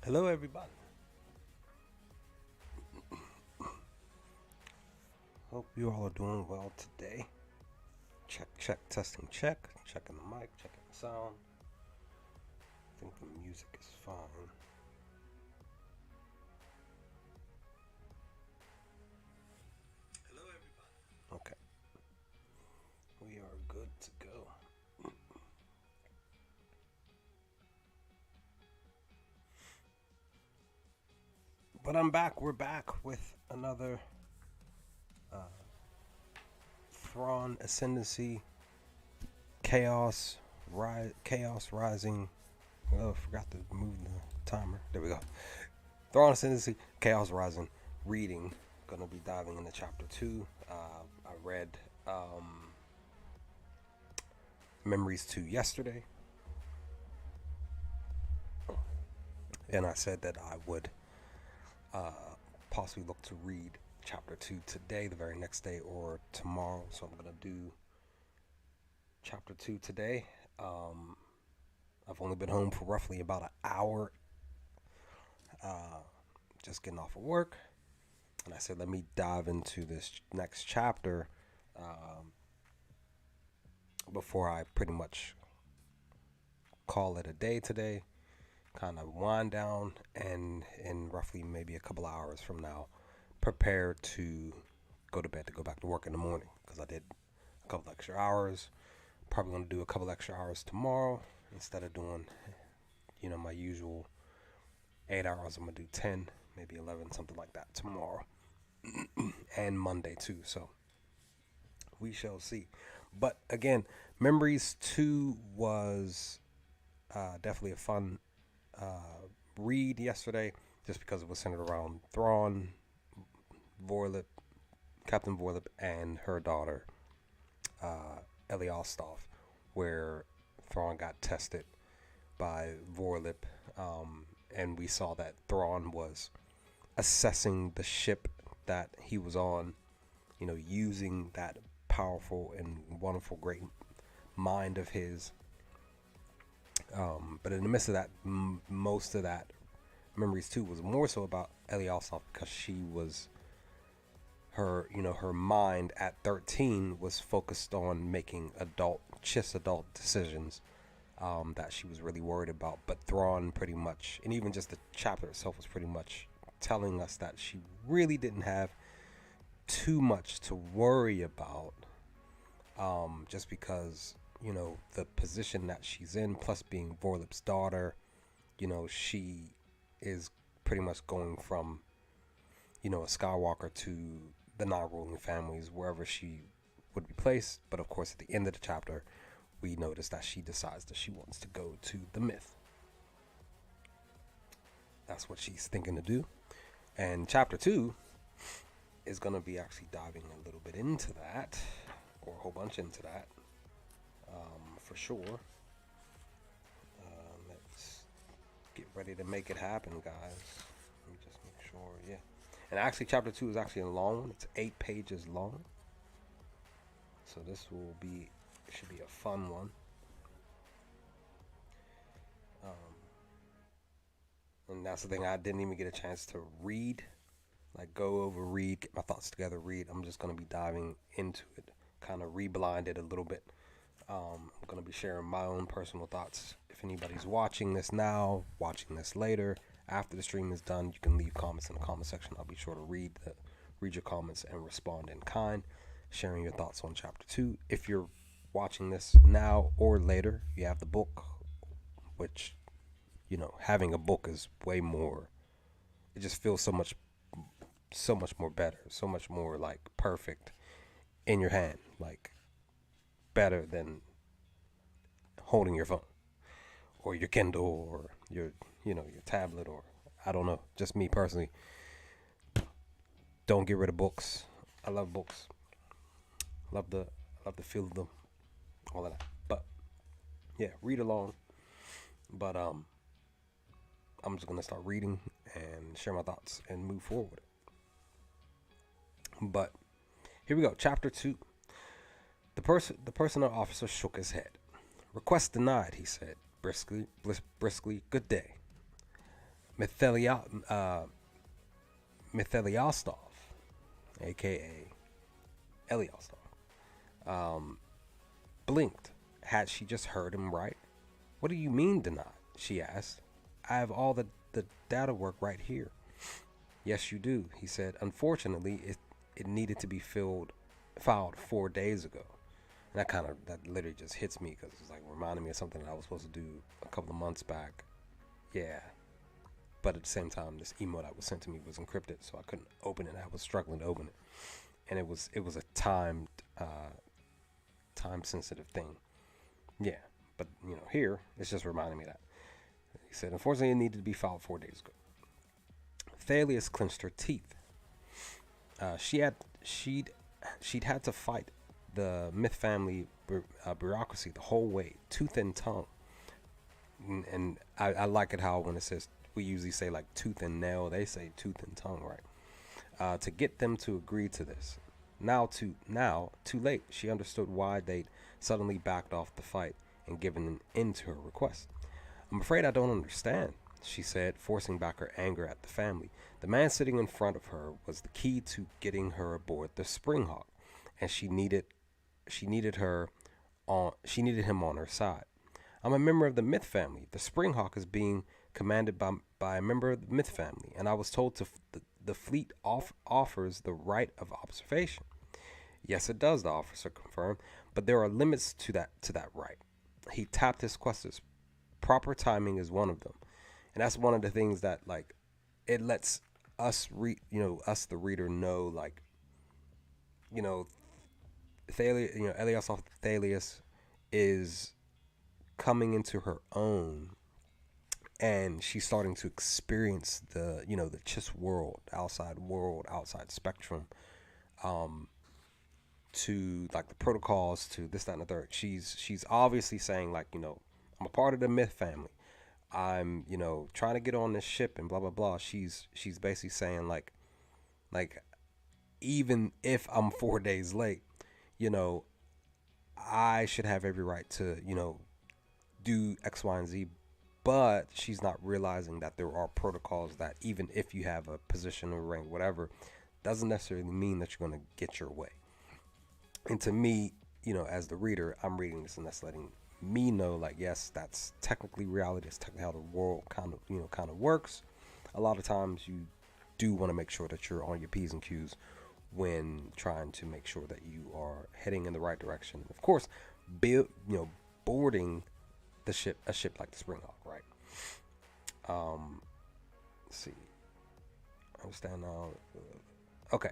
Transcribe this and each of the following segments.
Hello, everybody. Hope you all are doing well today. Check, testing, check. Checking the mic, checking the sound. I think the music is fine. Hello, everybody. Okay. We are good to go. But I'm back. We're back with another Thrawn Ascendancy Chaos Rising. Oh, I forgot to move the timer. There we go. Thrawn Ascendancy Chaos Rising reading. Gonna be diving into chapter 2. I read Memories 2 yesterday, and I said that I would possibly look to read chapter 2 today, the very next day, or tomorrow. So I'm gonna do chapter 2 today. I've only been home for roughly about an hour, just getting off of work, and I said let me dive into this next chapter before I pretty much call it a day today, kind of wind down, and in roughly maybe a couple hours from now prepare to go to bed to go back to work in the morning, because I did a couple extra hours. Probably going to do a couple extra hours tomorrow instead of doing my usual 8 hours. I'm going to do 10, maybe 11, something like that tomorrow and Monday too, so we shall see. But again, Memories 2 was definitely a fun read yesterday, just because it was centered around Thrawn, Vorlip, Captain Vorlip, and her daughter, Eliostov, where Thrawn got tested by Vorlip, and we saw that Thrawn was assessing the ship that he was on, using that powerful and wonderful, great mind of his. But in the midst of that, most of that Memories 2 was more so about Eliasov, because she was her mind at 13 was focused on making adult decisions that she was really worried about. But Thrawn pretty much, and even just the chapter itself, was pretty much telling us that she really didn't have too much to worry about, just because the position that she's in, plus being Vorlip's daughter, she is pretty much going from a Skywalker to the non-ruling families, wherever she would be placed. But of course, at the end of the chapter, we notice that she decides that she wants to go to the myth. That's what she's thinking to do. And chapter 2 is going to be actually diving a little bit into that, or a whole bunch into that, for sure. Let's get ready to make it happen, guys. Let me just make sure, yeah. And actually, chapter 2 is actually a long one. It's 8 pages long. So this should be a fun one. And that's the thing, I didn't even get a chance to read, like go over, read, get my thoughts together, read. I'm just going to be diving into it, kind of reblind it a little bit. I'm going to be sharing my own personal thoughts. If anybody's watching this now, watching this later, after the stream is done, you can leave comments in the comment section. I'll be sure to read your comments and respond in kind, sharing your thoughts on chapter 2. If you're watching this now or later, you have the book, which having a book is way more, it just feels so much more better, so much more like perfect in your hand, like better than holding your phone or your Kindle or your tablet, or I don't know, just me personally. Don't get rid of books. I love books. Love the feel of them, all of that. But yeah, read along. But I'm just gonna start reading and share my thoughts and move forward. But here we go, chapter 2. The personnel officer shook his head. "Request denied," he said briskly. "Good day." Mythelia, Mytheliostov, aka Eliostov, blinked. Had she just heard him right? What do you mean denied? She asked. I have all the data work right here. Yes, you do, he said. Unfortunately, it needed to be filed 4 days ago. And that literally just hits me because it's like reminding me of something that I was supposed to do a couple of months back. Yeah. But at the same time, this email that was sent to me was encrypted, so I couldn't open it. I was struggling to open it. And it was a time sensitive thing. Yeah. But here it's just reminding me that. He said, unfortunately, it needed to be filed 4 days ago. Thalia's clenched her teeth. She'd had to fight the Myth family bureaucracy the whole way, tooth and tongue. And I like it how when it says, we usually say like tooth and nail, they say tooth and tongue, right? To get them to agree to this. Now, too late. She understood why they'd suddenly backed off the fight and given an end to her request. I'm afraid I don't understand, she said, forcing back her anger at the family. The man sitting in front of her was the key to getting her aboard the Springhawk, and she needed him on her side. I'm a member of the Myth family. The Springhawk is being commanded by a member of the Myth family, and I was told the fleet offers the right of observation. Yes, it does, the officer confirmed, but there are limits to that right. He tapped his questers. Proper timing is one of them, and that's one of the things that like it lets us us the reader know like Thalia, Elias Thalias is coming into her own, and she's starting to experience the Chiss world, outside spectrum, to like the protocols, to this, that, and the third. She's obviously saying like, I'm a part of the Myth family. I'm, trying to get on this ship and blah blah blah. She's basically saying like even if I'm 4 days late, I should have every right to, do X, Y, and Z. But she's not realizing that there are protocols that even if you have a position or rank, whatever, doesn't necessarily mean that you're going to get your way. And to me, as the reader, I'm reading this and that's letting me know, like, yes, that's technically reality. That's technically how the world kind of works. A lot of times you do want to make sure that you're on your P's and Q's when trying to make sure that you are heading in the right direction. And of course, boarding a ship like the Springhawk, right? Let's see. I understand now. Okay.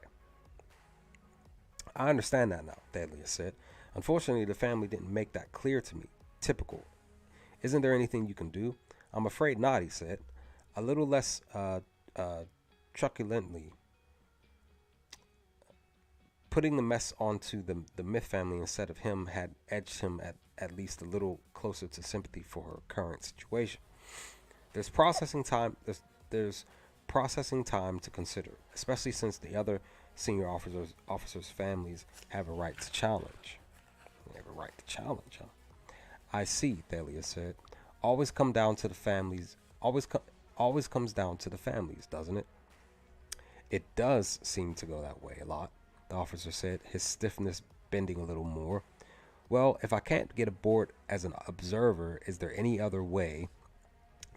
I understand that now, Thalia said. Unfortunately, the family didn't make that clear to me. Typical. Isn't there anything you can do? I'm afraid not, he said, a little less truculently. Putting the mess onto the Myth family instead of him had edged him at least a little closer to sympathy for her current situation. There's processing time. There's processing time to consider, especially since the other senior officers' families have a right to challenge. They have a right to challenge, huh? I see, Thalia said. Always comes down to the families, doesn't it? It does seem to go that way a lot, the officer said, his stiffness bending a little more. Well, if I can't get aboard as an observer, is there any other way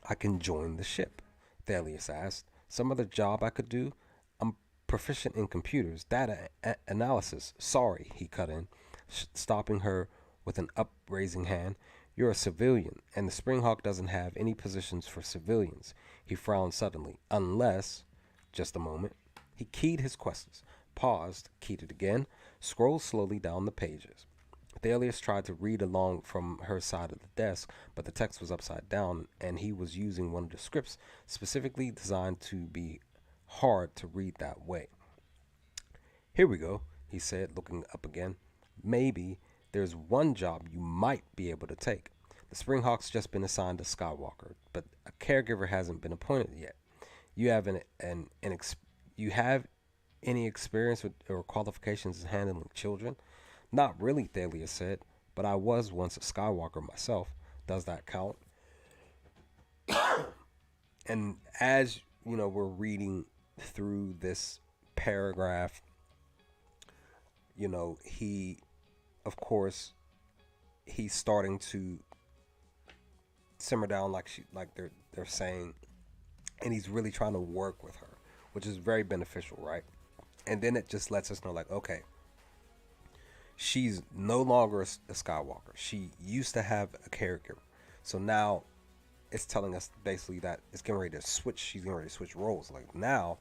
I can join the ship? Thalius asked. Some other job I could do? I'm proficient in computers, data analysis. Sorry, he cut in, stopping her with an upraising hand. You're a civilian, and the Springhawk doesn't have any positions for civilians. He frowned suddenly. Unless, just a moment. He keyed his questions, paused, keyed it again, scrolled slowly down the pages. Thalius tried to read along from her side of the desk, but the text was upside down, and he was using one of the scripts specifically designed to be hard to read that way. Here we go, he said, looking up again. Maybe there's one job you might be able to take. The Springhawk's just been assigned a Skywalker, but a caregiver hasn't been appointed yet. You have you have any experience with or qualifications in handling children? Not really, Thalia said, but I was once a Skywalker myself. Does that count? And as we're reading through this paragraph, he, of course, he's starting to simmer down, like they're saying, and he's really trying to work with her, which is very beneficial, right? And then it just lets us know, like, okay, she's no longer a Skywalker. She used to have a caregiver, so now it's telling us basically that it's getting ready to switch. She's getting ready to switch roles. Like now,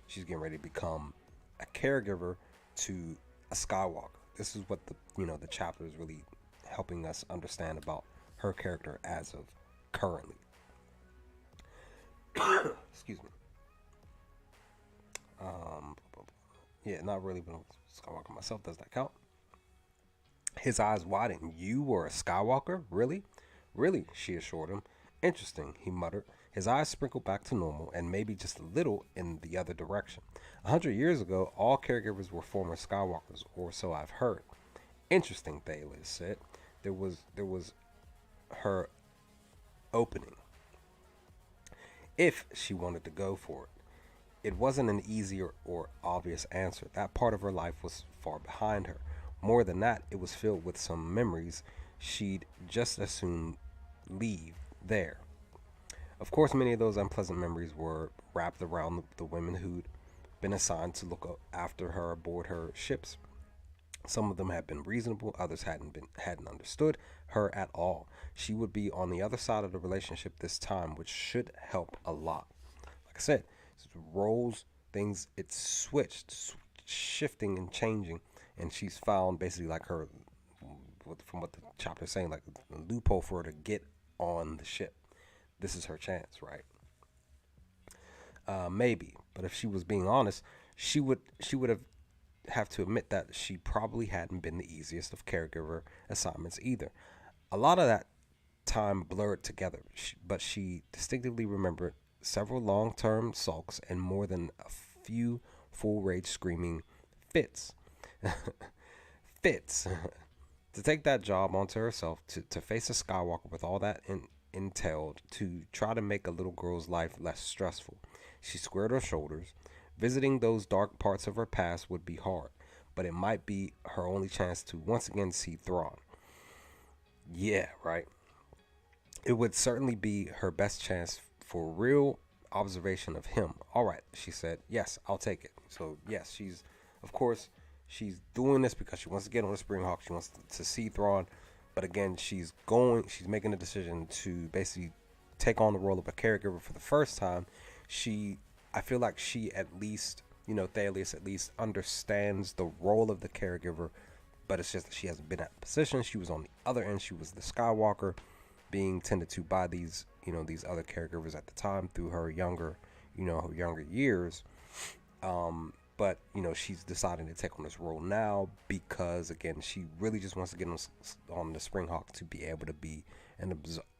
she's getting ready to become a caregiver to a Skywalker. This is what the chapter is really helping us understand about her character as of currently. Excuse me. Um, yeah, not really, but Skywalker myself. Does that count? His eyes widened. You were a Skywalker? Really? Really, she assured him. Interesting, he muttered. His eyes sprinkled back to normal, and maybe just a little in the other direction. 100 years ago, all caregivers were former Skywalkers, or so I've heard. Interesting, Thales said. There was her opening. If she wanted to go for it. It wasn't an easy or obvious answer. That part of her life was far behind her. More than that, it was filled with some memories she'd just as soon leave there. Of course, many of those unpleasant memories were wrapped around the women who'd been assigned to look after her aboard her ships. Some of them had been reasonable, others hadn't understood her at all. She would be on the other side of the relationship this time, which should help a lot. Like I said, roles, things, it's switched, shifting and changing, and she's found basically like her, from what the chapter is saying, like a loophole for her to get on the ship. This is her chance, right? Maybe, but if she was being honest, she would have to admit that she probably hadn't been the easiest of caregiver assignments either. A lot of that time blurred together, but she distinctively remembered several long term sulks and more than a few full rage screaming fits. Fits. To take that job onto herself, to face a Skywalker with all that entailed, to try to make a little girl's life less stressful. She squared her shoulders. Visiting those dark parts of her past would be hard, but it might be her only chance to once again see Thrawn. Yeah, right. It would certainly be her best chance for real observation of him. All right, she said. Yes, I'll take it. So, yes, of course, she's doing this because she wants to get on the Springhawk. She wants to see Thrawn. But again, she's making a decision to basically take on the role of a caregiver for the first time. I feel like she at least, Thalius at least understands the role of the caregiver, but it's just that she hasn't been at the position. She was on the other end. She was the Skywalker being tended to by these other caregivers at the time through her younger years. But she's deciding to take on this role now because again, she really just wants to get on the Springhawk to be able to be an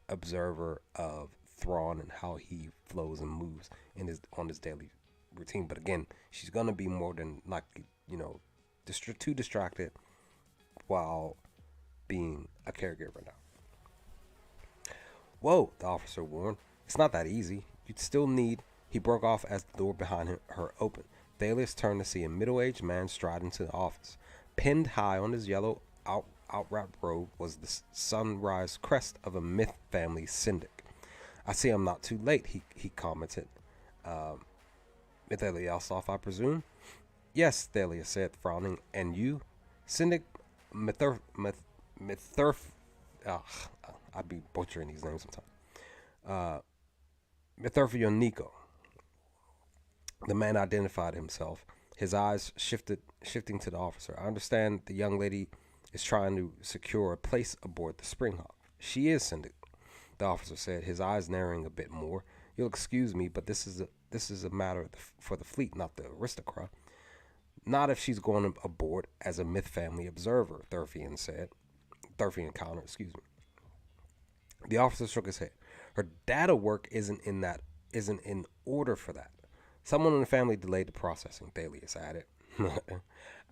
observer of Thrawn and how he flows and moves on his daily routine. But again, she's gonna be more than likely, too distracted while being a caregiver now. Whoa, the officer warned. It's not that easy. You'd still need. He broke off as the door behind her opened. Thales turned to see a middle-aged man stride into the office. Pinned high on his yellow outwrapped robe was the sunrise crest of a myth family syndic. I see I'm not too late, he commented. Mithelios, I presume? Yes, Thalia said, frowning. And you? Syndic Mithurf... I'd be butchering these names sometimes. Mithurfionico. The man identified himself, his eyes shifting to the officer. I understand the young lady is trying to secure a place aboard the Springhawk. She is, Syndic, the officer said, his eyes narrowing a bit more. You'll excuse me, but this is a matter for the fleet, not the aristocrat. Not if she's going aboard as a myth family observer, Thurfian said. Thurfian countered, excuse me. The officer shook his head. Her data work isn't in order for that. Someone in the family delayed the processing, Thalius added.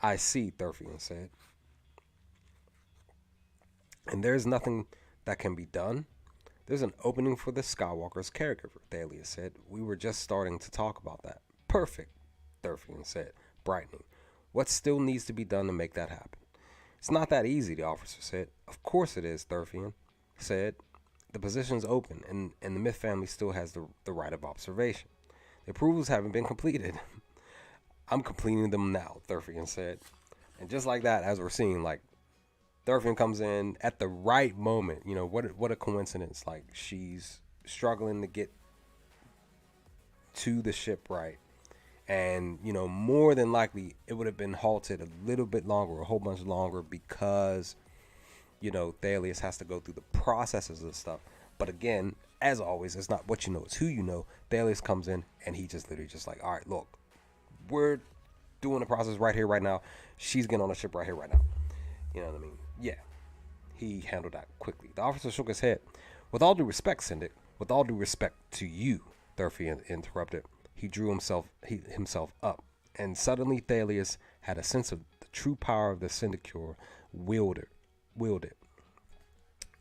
I see, Thurfian said. And there's nothing that can be done. There's an opening for the Skywalker's caregiver, Thalia said. We were just starting to talk about that. Perfect, Thurfian said, brightening. What still needs to be done to make that happen? It's not that easy, the officer said. Of course it is, Thurfian said. The position's open, and the Myth family still has the right of observation. The approvals haven't been completed. I'm completing them now, Thurfian said. And just like that, as we're seeing, like, Thurfian comes in at the right moment. You know, what a coincidence. Like, she's struggling to get to the ship right. And, you know, more than likely, it would have been halted a little bit longer, a whole bunch longer, because, you know, Thalius has to go through the processes of stuff. But again, as always, it's not what you know, it's who you know. Thalius comes in, and he just literally just like, all right, look, we're doing the process right here, right now. She's getting on the ship right here, right now. You know what I mean? Yeah. He handled that quickly. The officer shook his head. With all due respect, Syndic, with all due respect to you, Thurfian interrupted. He drew himself up, and suddenly Thalius had a sense of the true power of the Syndicure wielded.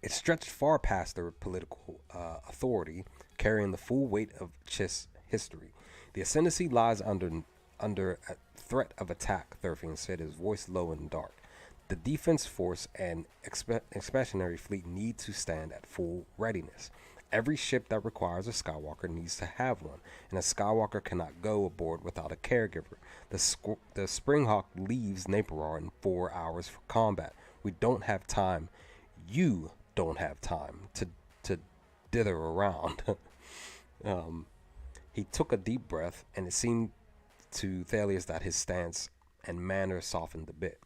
It stretched far past their political authority, carrying the full weight of Chiss history. The Ascendancy lies under a threat of attack, Thurfian said, his voice low and dark. The defense force and expeditionary fleet need to stand at full readiness. Every ship that requires a Skywalker needs to have one, and a Skywalker cannot go aboard without a caregiver. The Springhawk leaves Napier in 4 hours for combat. We don't have time. You don't have time to dither around. He took a deep breath, and it seemed to Thalius that his stance and manner softened a bit.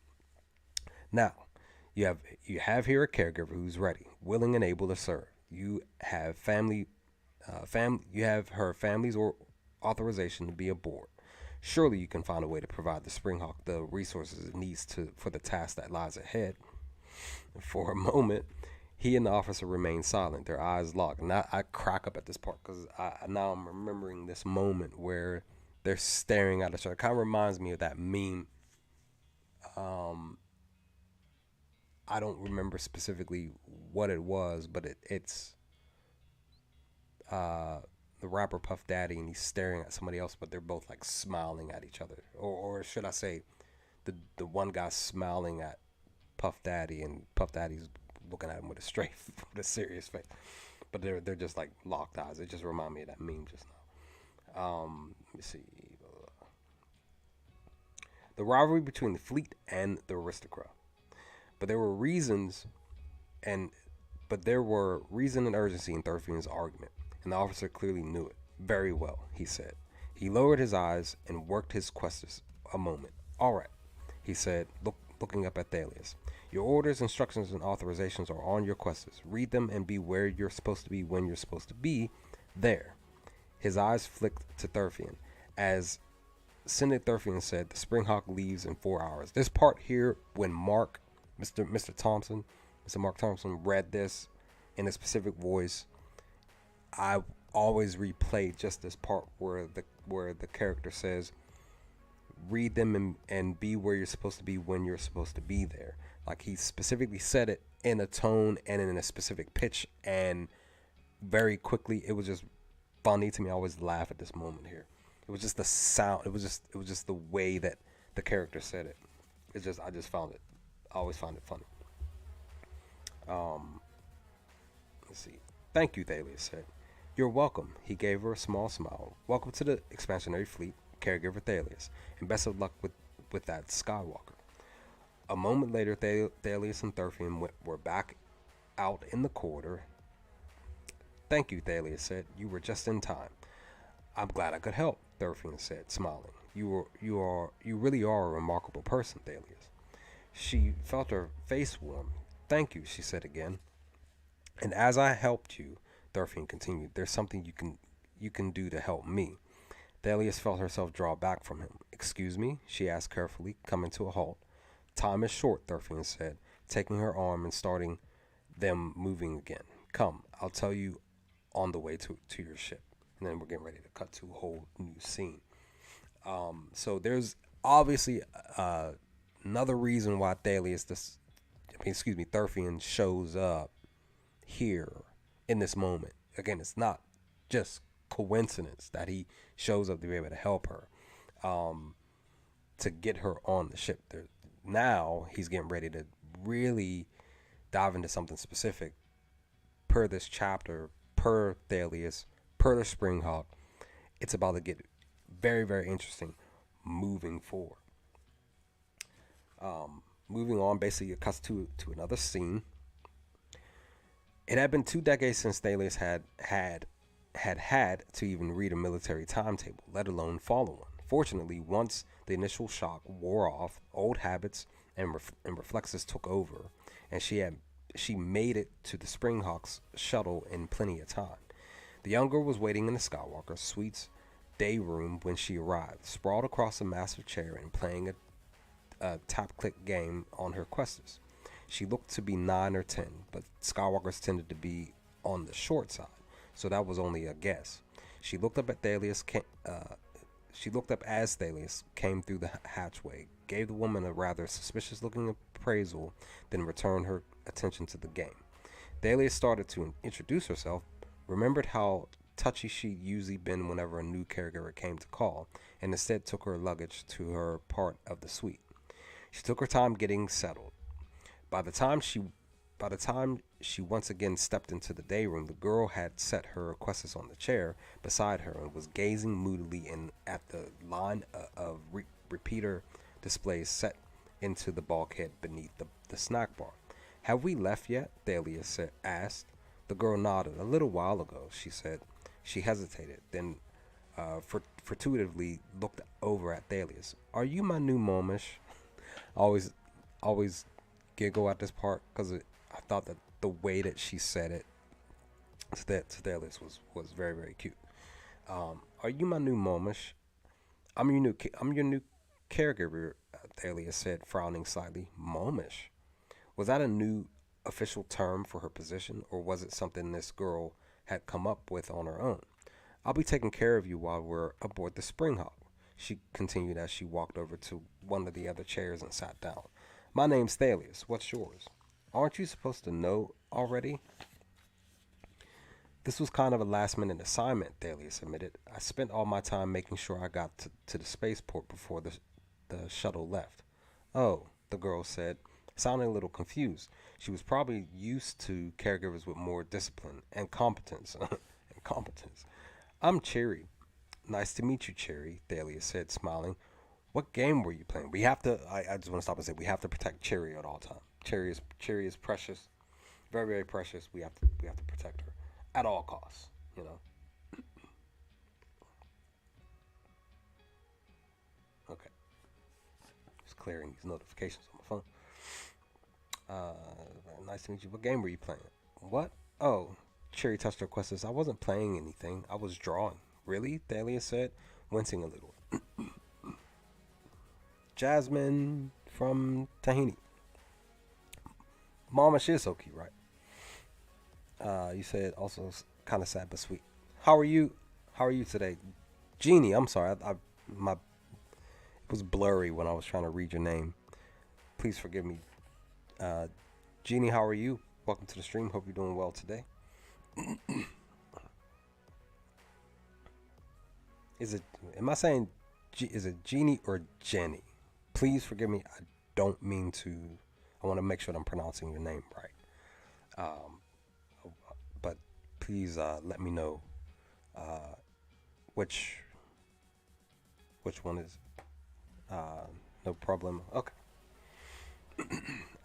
Now, you have here a caregiver who's ready, willing and able to serve. You have you have her family's authorization to be aboard. Surely you can find a way to provide the Springhawk the resources it needs for the task that lies ahead. For a moment, he and the officer remained silent, their eyes locked. And I crack up at this part because now I'm remembering this moment where they're staring at each other. It kind of reminds me of that meme. I don't remember specifically what it was, but it's the rapper Puff Daddy, and he's staring at somebody else, but they're both like smiling at each other, or should I say, the one guy smiling at Puff Daddy, and Puff Daddy's looking at him with a serious face, but they're just like locked eyes. It just reminded me of that meme just now. Let me see. The rivalry between the fleet and the aristocrat. But there were reason and urgency in Thurfian's argument, and the officer clearly knew it. Very well, he said. He lowered his eyes and worked his questions a moment. All right, he said, looking up at Thalius. Your orders, instructions, and authorizations are on your questions. Read them and be where you're supposed to be when you're supposed to be. There. His eyes flicked to Thurfian. As Syndic Thurfian said, the Springhawk leaves in 4 hours. This part here, when Mr. Mark Thompson read this in a specific voice, I always replay just this part where the character says, read them and be where you're supposed to be when you're supposed to be there. Like, he specifically said it in a tone and in a specific pitch, and very quickly. It was just funny to me. I always laugh at this moment here. It was just the sound. It was just the way that the character said it. I always found it funny. Let's see. Thank you, Thalius said. You're welcome. He gave her a small smile. Welcome to the expansionary fleet, caregiver Thalius, and best of luck with that Skywalker. A moment later, Thalius and Thurfian were back out in the corridor. Thank you, Thalius said. You were just in time. I'm glad I could help, Thurfian said, smiling. You really are a remarkable person, Thalius. She felt her face warm. Thank you, she said again. And as I helped you, Thurfian continued, there's something you can do to help me. Thalius felt herself draw back from him. Excuse me, she asked carefully, coming to a halt. Time is short, Thurfian said, taking her arm and starting them moving again. Come, I'll tell you on the way to your ship. And then we're getting ready to cut to a whole new scene. So there's obviously another reason why Thurfian shows up here in this moment. Again, it's not just coincidence that he shows up to be able to help her, um, to get her on the ship. Now he's getting ready to really dive into something specific per this chapter, per Thalius, per the Springhawk. It's about to get very, very interesting moving forward. Moving on, basically, it cuts to another scene. It had been 2 decades since Thales had to even read a military timetable, let alone follow one. Fortunately, once the initial shock wore off, old habits and reflexes took over, and she made it to the Springhawk's shuttle in plenty of time. The young girl was waiting in the Skywalker suite's day room when she arrived, sprawled across a massive chair and playing a tap-click game on her Questus. She looked to be 9 or 10, but Skywalkers tended to be on the short side, so that was only a guess. She looked up at Thalius. She looked up as Thalius came through the hatchway, gave the woman a rather suspicious-looking appraisal, then returned her attention to the game. Thalius started to introduce herself, remembered how touchy she'd usually been whenever a new caregiver came to call, and instead took her luggage to her part of the suite. She took her time getting settled. By the time she once again stepped into the day room, the girl had set her Questus on the chair beside her and was gazing moodily at the line of repeater displays set into the bulkhead beneath the snack bar. "Have we left yet?" Thalius asked. The girl nodded. "A little while ago," she said. She hesitated, then furtively looked over at Thalius. "Are you my new momish?" I always giggle at this part because I thought that the way that she said it to Thalius was very, very cute. "Are you my new momish?" I'm your new caregiver," Thalius said, frowning slightly. "Momish? Was that a new official term for her position, or was it something this girl had come up with on her own? I'll be taking care of you while we're aboard the Springhawk," she continued as she walked over to one of the other chairs and sat down. "My name's Thalius. What's yours? Aren't you supposed to know already?" "This was kind of a last-minute assignment," Thalius admitted. "I spent all my time making sure I got to the spaceport before the shuttle left." "Oh," the girl said, sounding a little confused. She was probably used to caregivers with more discipline and competence. and competence. "I'm Cherry." "Nice to meet you, Cherry," Thalius said, smiling. "What game were you playing?" I just want to stop and say we have to protect Cherry at all times. Cherry is precious, very, very precious. We have to protect her at all costs. You know. Okay. Just clearing these notifications on my phone. Nice to meet you. What game were you playing? "What? Oh." Cherry touched her Questus. "I wasn't playing anything. I was drawing." "Really?" Thalius said, wincing a little. "Jasmine from Tahini. Mama Shizuki, right?" You said also kind of sad but sweet. How are you? How are you today?" "Jeannie, I'm sorry. It was blurry when I was trying to read your name. Please forgive me. Uh, Jeannie, how are you? Welcome to the stream. Hope you're doing well today." Is it? Am I saying? Is it Jeannie or Jenny? Please forgive me. I don't mean to. I want to make sure that I'm pronouncing your name right. Um, but please let me know uh, which one is. No problem. Okay.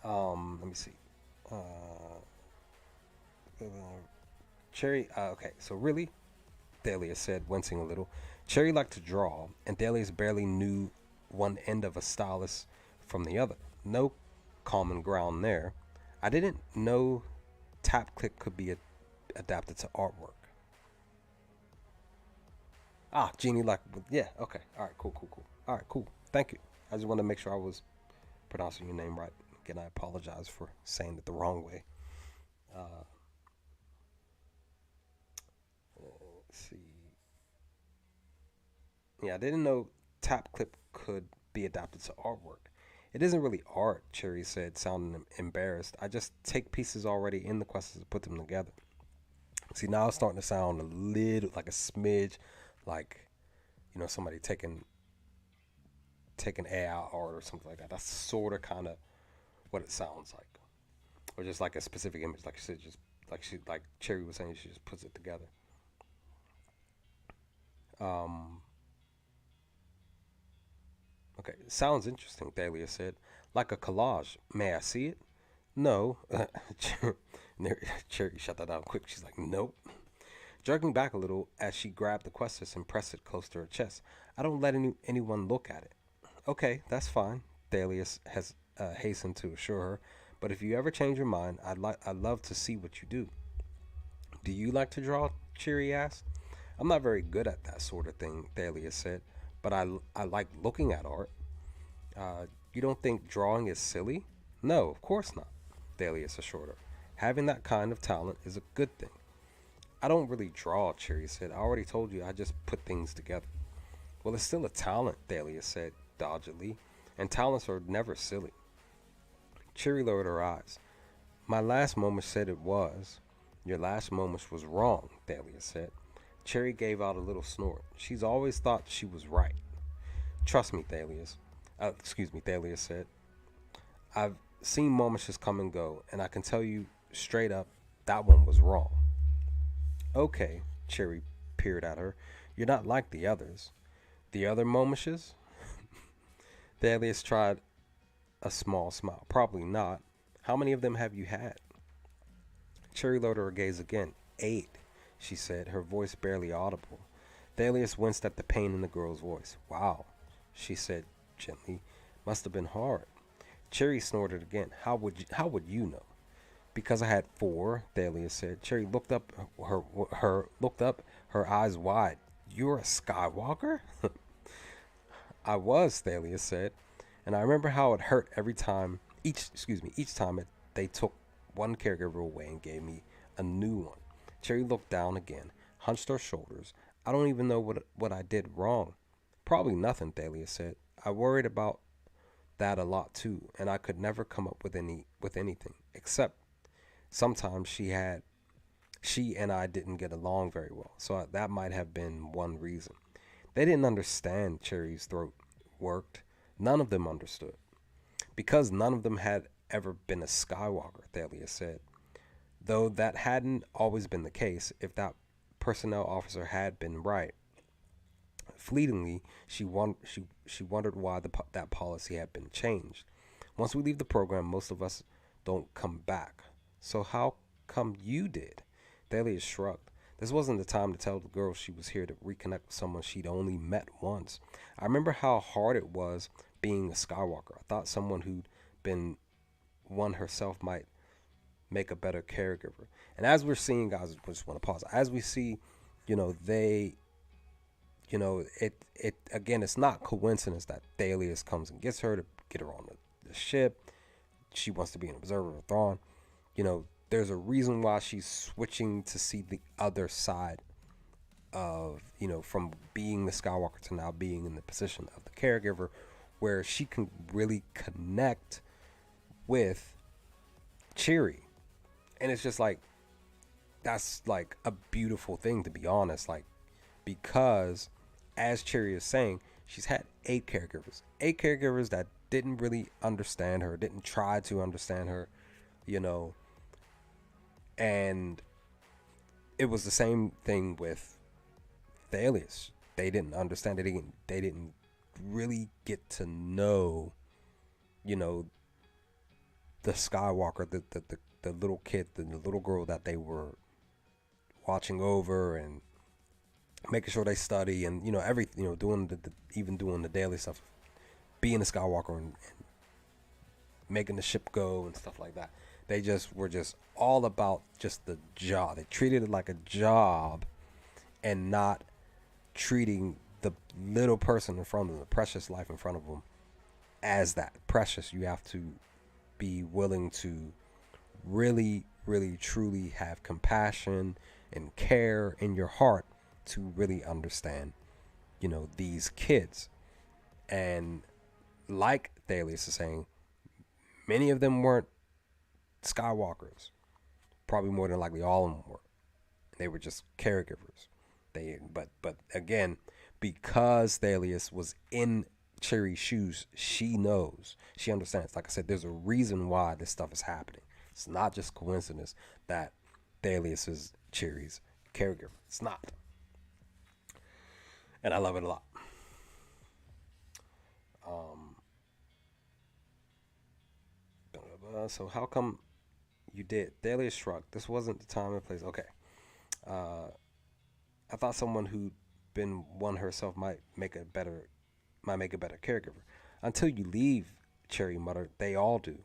Let me see. Uh, Cherry. Okay. So really, Thalius said, wincing a little. Cherry liked to draw, and Thalius barely knew one end of a stylus from the other. No common ground there. "I didn't know tap click could be adapted to artwork." Ah, Genie, like, yeah, okay. All right, cool, cool, cool. All right, cool. Thank you. I just wanted to make sure I was pronouncing your name right. Again, I apologize for saying it the wrong way. Uh, let's see. Yeah, I didn't know tap clip could be adapted to artwork. "It isn't really art," Cherry said, sounding embarrassed. "I just take pieces already in the quests and put them together." See, now it's starting to sound a little like a smidge like, somebody taking AI art or something like that. That's sort of kind of what it sounds like. Or just like a specific image, like she said, just like Cherry was saying, she just puts it together. Um, okay, sounds interesting, Thalia said. Like a collage. May I see it? No. Cherry shut that down quick. She's like, nope. Jerking back a little as she grabbed the Questus and pressed it close to her chest. I don't let anyone look at it. Okay, that's fine, Thalius has hastened to assure her. But if you ever change your mind, I'd love to see what you do. Do you like to draw? Cheery asked. I'm not very good at that sort of thing, Thalius said, but I like looking at art. You don't think drawing is silly? No, of course not, Thalius assured her. Having that kind of talent is a good thing. I don't really draw, Cherry said. I already told you I just put things together. Well, it's still a talent, Thalia said doggedly, and talents are never silly. Cherry lowered her eyes. My last moment said it was. Your last moment was wrong, Thalia said. Cherry gave out a little snort. She's always thought she was right. Trust me, Thalia said. I've seen moments just come and go, and I can tell you straight up that one was wrong. Okay, Cherry peered at her. You're not like the others. The other Momishes? Thaddeus tried a small smile. Probably not. How many of them have you had? Cherry lowered her gaze again. 8, she said, her voice barely audible. Thaddeus winced at the pain in the girl's voice. Wow, she said gently. Must have been hard. Cherry snorted again. How would you know? Because I had 4, Thalia said. Cherry looked up, her eyes wide. You're a Skywalker? I was, Thalia said, and I remember how it hurt each time they took one caregiver away and gave me a new one. Cherry looked down again, hunched her shoulders. I don't even know what I did wrong. Probably nothing, Thalia said. I worried about that a lot too, and I could never come up with anything except sometimes she and I didn't get along very well, so that might have been one reason. They didn't understand Cherry's throat worked. None of them understood. Because none of them had ever been a Skywalker, Thalia said. Though that hadn't always been the case, if that personnel officer had been right. Fleetingly, she wondered why that policy had been changed. Once we leave the program, most of us don't come back. So how come you did? Thalia shrugged. This wasn't the time to tell the girl she was here to reconnect with someone she'd only met once. I remember how hard it was being a Skywalker. I thought someone who'd been one herself might make a better caregiver. And as we're seeing, guys, I just want to pause. As we see, they, it again, it's not coincidence that Thalius comes and gets her to get her on the ship. She wants to be an observer of Thrawn. There's a reason why she's switching to see the other side of, from being the Skywalker to now being in the position of the caregiver, where she can really connect with Cheery. And it's just like, that's like a beautiful thing, to be honest. Like, because as Cheery is saying, she's had 8 caregivers that didn't really understand her, didn't try to understand her, and it was the same thing with Thalius. They didn't understand it. They didn't really get to know, the Skywalker, the little kid, the little girl that they were watching over and making sure they study and everything, doing even doing the daily stuff, being a Skywalker and making the ship go and stuff like that. They just were just all about just the job. They treated it like a job and not treating the little person in front of them, the precious life in front of them, as that precious. You have to be willing to really, really, truly have compassion and care in your heart to really understand, these kids. And like Thalius is saying, many of them weren't Skywalkers. Probably more than likely all of them were. They were just caregivers. But again, because Thalius was in Cherry's shoes, she knows, she understands. Like I said, there's a reason why this stuff is happening. It's not just coincidence that Thalius is Cherry's caregiver. It's not, and I love it a lot. Um, so how come you did? Thalius shrugged. This wasn't the time and place. Okay. Uh, I thought someone who'd been one herself might make a better caregiver. Until you leave, Cherry muttered. They all do.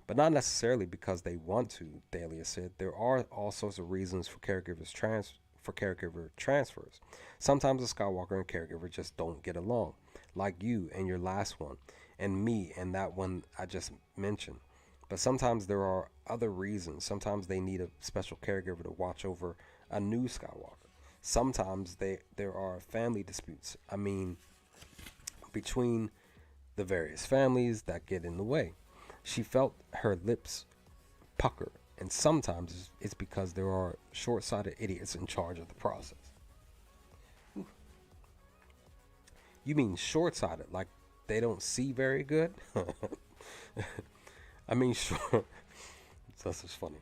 But not necessarily because they want to, Dahlia said. There are all sorts of reasons for caregiver transfers. Sometimes a Skywalker and caregiver just don't get along, like you and your last one, and me and that one I just mentioned. But sometimes there are other reasons. Sometimes they need a special caregiver to watch over a new Skywalker. Sometimes there are family disputes. I mean, between the various families that get in the way. She felt her lips pucker, and sometimes it's because there are short sighted idiots in charge of the process. You mean short sighted, like they don't see very good? I mean, short. That's just funny.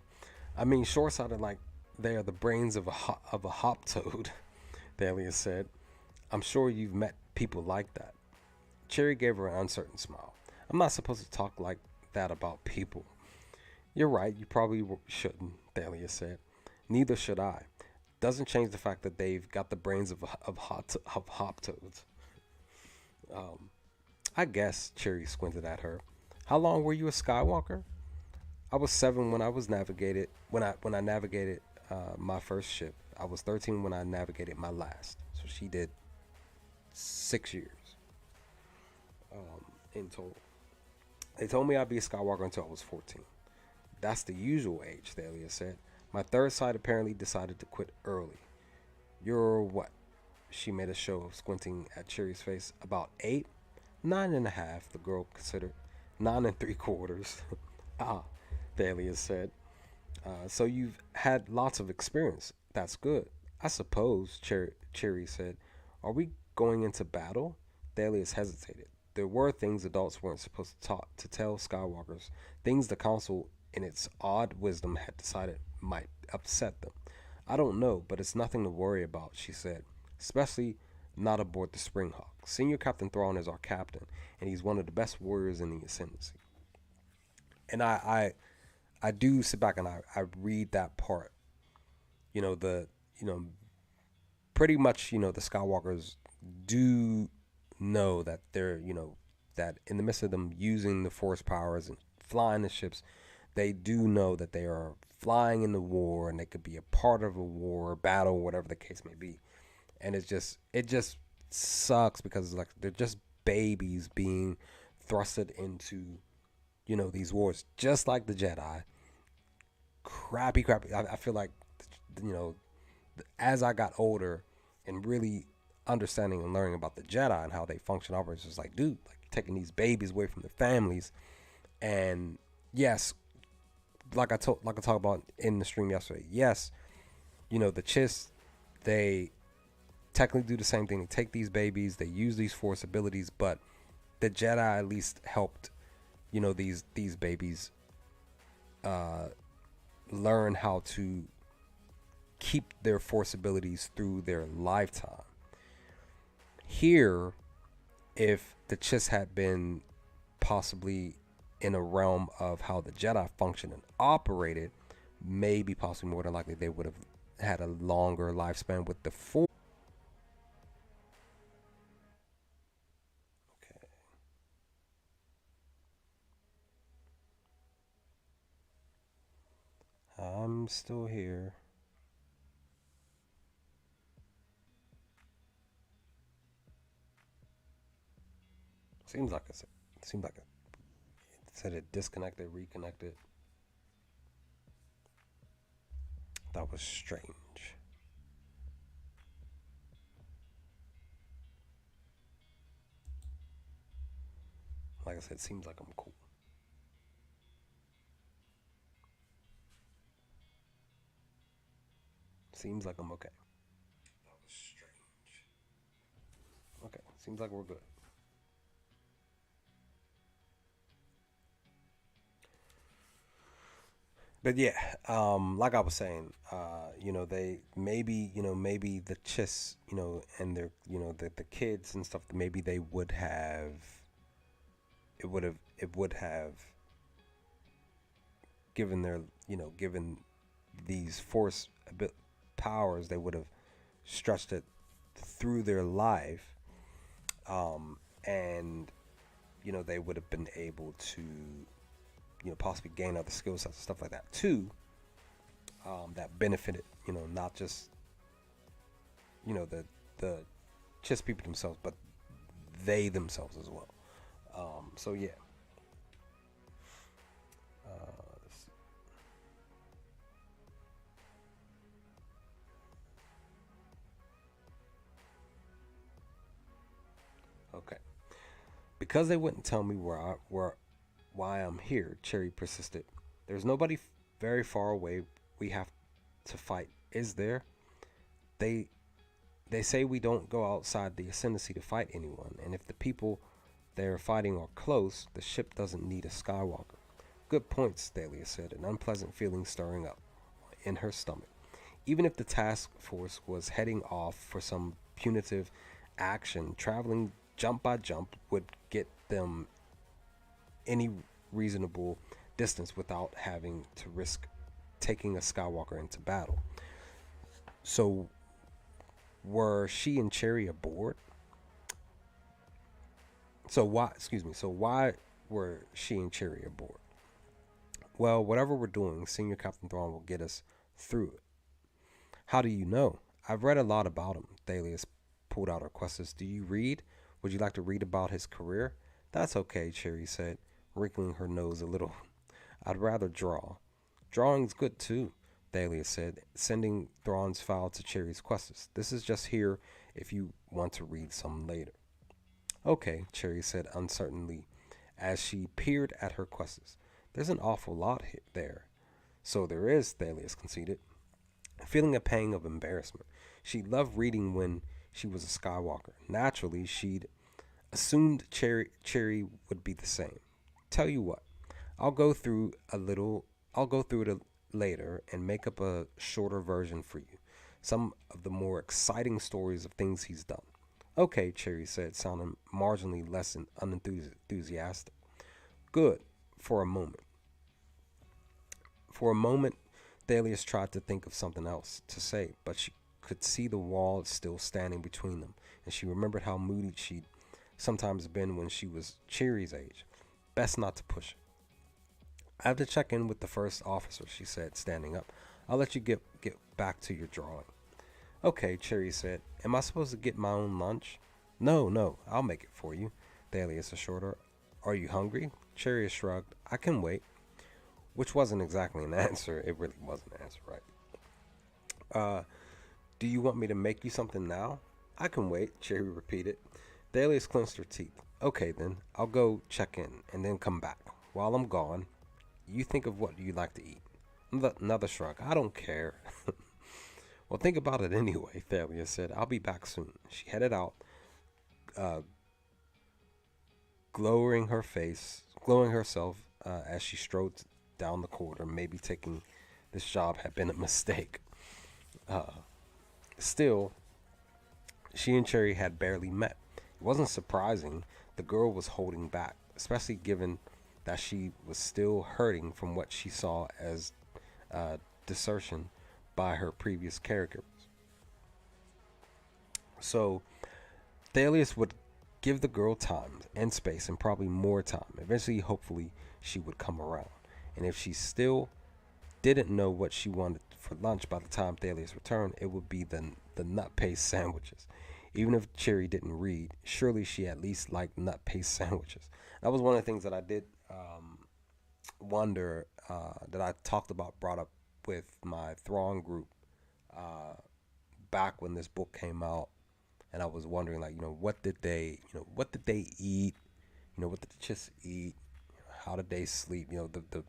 I mean, short sighted, like they are the brains of a hop toad, Dahlia said. I'm sure you've met people like that. Cherry gave her an uncertain smile. I'm not supposed to talk like that about people. You're right, you probably shouldn't, Dahlia said. Neither should I. Doesn't change the fact that they've got the brains of hop toads. Um, I guess, Cherry squinted at her. How long were you a Skywalker? I was 7 when I was navigated when I navigated my first ship. I was 13 when I navigated my last. So she did 6 years in total. They told me I'd be a Skywalker until I was 14. That's the usual age, Thalia said. My third side apparently decided to quit early. You're what? She made a show of squinting at Cherry's face. About 8? 9.5, the girl considered. 9 3/4. Ah, Thalia said. So you've had lots of experience. That's good. I suppose, Cherry said. Are we going into battle? Thalius hesitated. There were things adults weren't supposed to tell Skywalkers, things the Council, in its odd wisdom, had decided might upset them. I don't know, but it's nothing to worry about, she said, especially not aboard the Springhawk. Senior Captain Thrawn is our captain, and he's one of the best warriors in the Ascendancy. And I do sit back and I read that part. You know, you know, pretty much, the Skywalkers do know that that in the midst of them using the force powers and flying the ships, they do know that they are flying in the war and they could be a part of a war, battle, whatever the case may be. And it just sucks because like they're just babies being thrusted into, these wars, just like the Jedi. Crappy. I feel like, you know, as I got older and really understanding and learning about the Jedi and how they function, I was just like, dude, like taking these babies away from their families. And yes, like I talked about in the stream yesterday. Yes, the Chiss, they technically do the same thing. They take these babies, they use these force abilities, but the Jedi at least helped, these babies uh, learn how to keep their force abilities through their lifetime. Here, if the Chiss had been possibly in a realm of how the Jedi functioned and operated, maybe possibly more than likely they would have had a longer lifespan with the Force. Okay. I'm still here. Seems like it seems like it said it disconnected, reconnected. That was strange. Like I said, it seems like I'm cool. Seems like I'm okay. That was strange. Okay, seems like we're good. But yeah, like I was saying, they maybe, maybe the chess, and their, the kids and stuff. Maybe they would have, it would have given their, given these force a bit powers. They would have stretched it through their life, and they would have been able to, possibly gain other skill sets and stuff like that too, that benefited, not just, the chess people themselves, but they themselves as well. So yeah. Let's see. Okay. Because they wouldn't tell me why I'm here, Cherry persisted. There's nobody very far away we have to fight, is there? They they say we don't go outside the Ascendancy to fight anyone, and if the people they're fighting are close, the ship doesn't need a Skywalker. Good points, Thalia said, an unpleasant feeling stirring up in her stomach. Even if the task force was heading off for some punitive action, traveling jump by jump would get them any reasonable distance without having to risk taking a Skywalker into battle. So, were she and Cherry aboard? So why were she and Cherry aboard? Well, whatever we're doing, Senior Captain Thrawn will get us through it. How do you know? I've read a lot about him. Thalias pulled out her questions. Do you read? Would you like to read about his career? That's okay, Cherry said, wrinkling her nose a little. I'd rather draw. Drawing's good too, Thalia said, sending Thrawn's file to Cherry's questions. This is just here if you want to read some later. Okay, Cherry said uncertainly as she peered at her questions. There's an awful lot there. So there is, Thalias conceded, feeling a pang of embarrassment. She loved reading when she was a Skywalker. Naturally, she'd assumed Cherry would be the same. Tell you what, I'll go through a little. I'll go through it later and make up a shorter version for you. Some of the more exciting stories of things he's done. Okay, Cherry said, sounding marginally less unenthusiastic. Good. For a moment. For a moment, Thalias tried to think of something else to say, but she could see the wall still standing between them, and she remembered how moody she'd sometimes been when she was Cherry's age. Best not to push it. I have to check in with the first officer, she said, standing up. I'll let you get back to your drawing. Okay, Cherry said. Am I supposed to get my own lunch? No, no, I'll make it for you, Thalias assured her. Are you hungry? Cherry shrugged. I can wait. Which wasn't exactly an answer. It really wasn't an answer, right? Do you want me to make you something now? I can wait, Cherry repeated. Thalias clenched her teeth. Okay, then. I'll go check in and then come back. While I'm gone, you think of what you'd like to eat. Another shrug. I don't care. Well, think about it anyway, Thalia said. I'll be back soon. She headed out, uh, glowing herself as she strode down the corridor. Maybe taking this job had been a mistake. Uh, Still, she and Cherry had barely met. It wasn't surprising the girl was holding back, especially given that she was still hurting from what she saw as desertion by her previous caregivers. So Thalias would give the girl time and space and probably more time. Eventually, hopefully, she would come around. And if she still didn't know what she wanted for lunch by the time Thalias returned, it would be the nut paste sandwiches. Even if Cherry didn't read, surely she at least liked nut paste sandwiches. That was one of the things that I did wonder, that I talked about, brought up with my Thrawn group uh, back when this book came out, and I was wondering, like, what did they eat? What did the Chiss eat? How did they sleep? The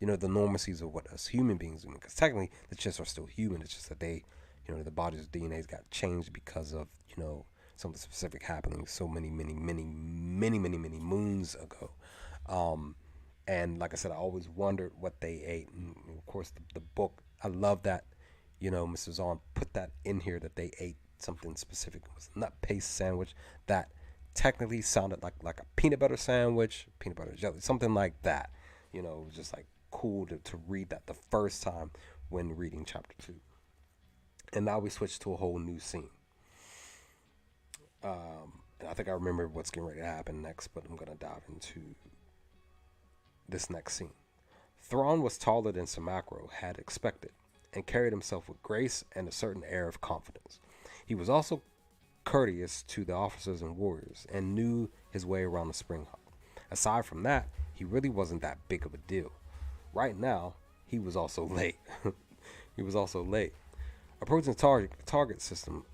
normalcies of what us human beings do. Because technically, the Chiss are still human. It's just that they The body's DNA's got changed because of, some of the specific happenings so many moons ago. Um, and like I said, I always wondered what they ate. And of course, the book, I love that, Mr. Zahn put that in here that they ate something specific. It was a nut paste sandwich that technically sounded like a peanut butter sandwich, peanut butter jelly, something like that. It was just like cool to read that the first time when reading chapter 2. And now we switch to a whole new scene. And I think I remember what's getting ready to happen next, but I'm going to dive into this next scene. Thrawn was taller than Samacro had expected and carried himself with grace and a certain air of confidence. He was also courteous to the officers and warriors and knew his way around the Springhawk. Aside from that, he really wasn't that big of a deal. Right now, he was also late. Approaching the target system,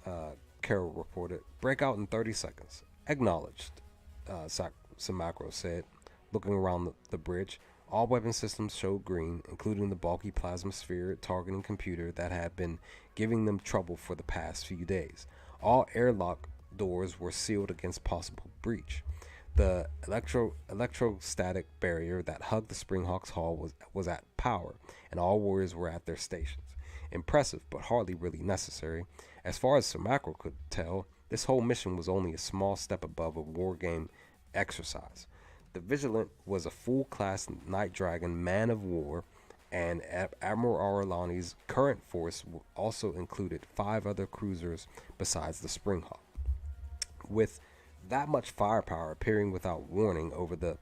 Carol reported. Breakout in 30 seconds. Acknowledged, Samacro said, looking around the bridge. All weapon systems showed green, including the bulky plasma sphere targeting computer that had been giving them trouble for the past few days. All airlock doors were sealed against possible breach. The electrostatic barrier that hugged the Springhawk's hull was at power, and all warriors were at their stations. Impressive, but hardly really necessary. As far as Samacro could tell, this whole mission was only a small step above a war game exercise. The Vigilant was a full-class Night Dragon man of war, and Admiral Arlani's current force also included 5 other cruisers besides the Springhawk. With that much firepower appearing without warning over the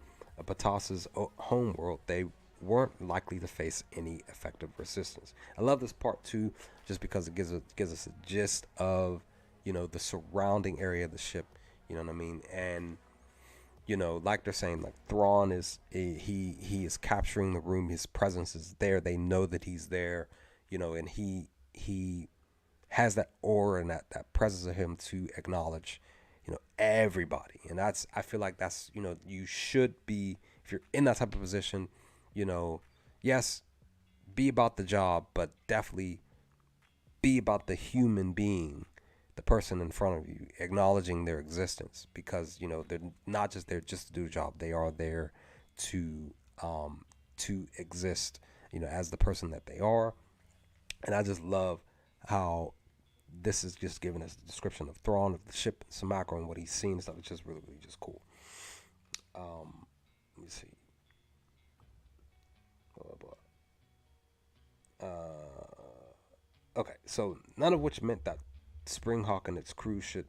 Batas's homeworld, they weren't likely to face any effective resistance. I love this part too, just because it gives us a gist of, the surrounding area of the ship. You know what I mean? And like they're saying, like Thrawn he is capturing the room. His presence is there. They know that he's there. And he has that aura and that presence of him to acknowledge, everybody. And I feel like that's, you should be, if you're in that type of position, yes, be about the job, but definitely be about the human being, the person in front of you, acknowledging their existence, because they're not just there just to do a job. They are there to exist, as the person that they are. And I just love how this is just giving us a description of Thrawn, of the ship, Samacro, and what he's seen and stuff. It's just really, really just cool. Let me see. Okay, so none of which meant that Springhawk and its crew should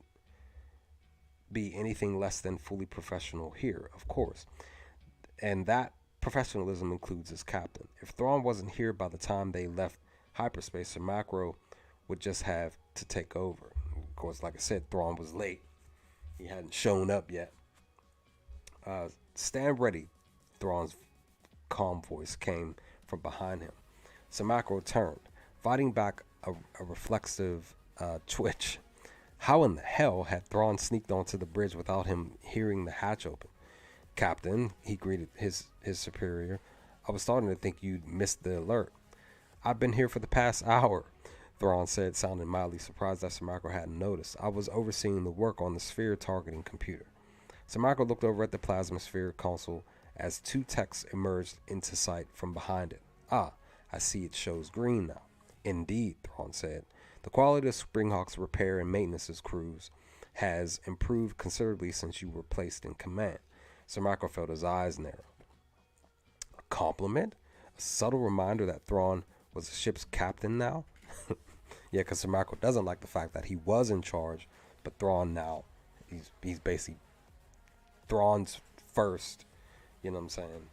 be anything less than fully professional here, of course. And that professionalism includes his captain. If Thrawn wasn't here by the time they left hyperspace, Samacro would just have to take over. Of course, like I said, Thrawn was late. He hadn't shown up yet. Stand ready, Thrawn's calm voice came from behind him. Samacro turned, fighting back a reflexive twitch. How in the hell had Thrawn sneaked onto the bridge without him hearing the hatch open? Captain, he greeted his superior. I was starting to think you'd missed the alert. I've been here for the past hour, Thrawn said, sounding mildly surprised that Samacro hadn't noticed. I was overseeing the work on the sphere targeting computer. Samacro looked over at the plasma sphere console as 2 techs emerged into sight from behind it. Ah, I see it shows green now. Indeed, Thrawn said. The quality of Springhawk's repair and maintenance crews has improved considerably since you were placed in command. Samacro felt his eyes narrow. A compliment? A subtle reminder that Thrawn was the ship's captain now? Yeah, because Samacro doesn't like the fact that he was in charge, but Thrawn now, he's basically Thrawn's first, you know what I'm saying?